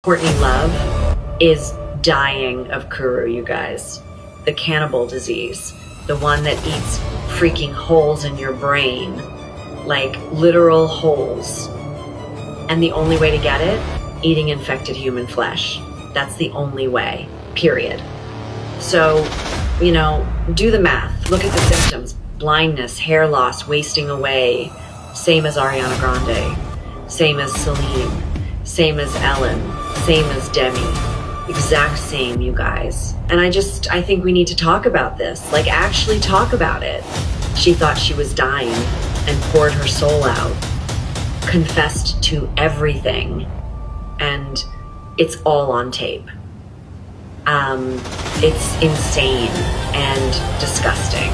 Courtney Love is dying of Kuru, you guys. The cannibal disease. The one that eats freaking holes in your brain. Like literal holes. And the only way to get it? Eating infected human flesh. That's the only way. Period. So, do the math. Look at the symptoms. Blindness, hair loss, wasting away. Same as Ariana Grande. Same as Celine. Same as Ellen. Same as Demi. Exact same, you guys. And I think we need to talk about this. Like, actually talk about it. She thought she was dying and poured her soul out. Confessed to everything. And it's all on tape. It's insane and disgusting.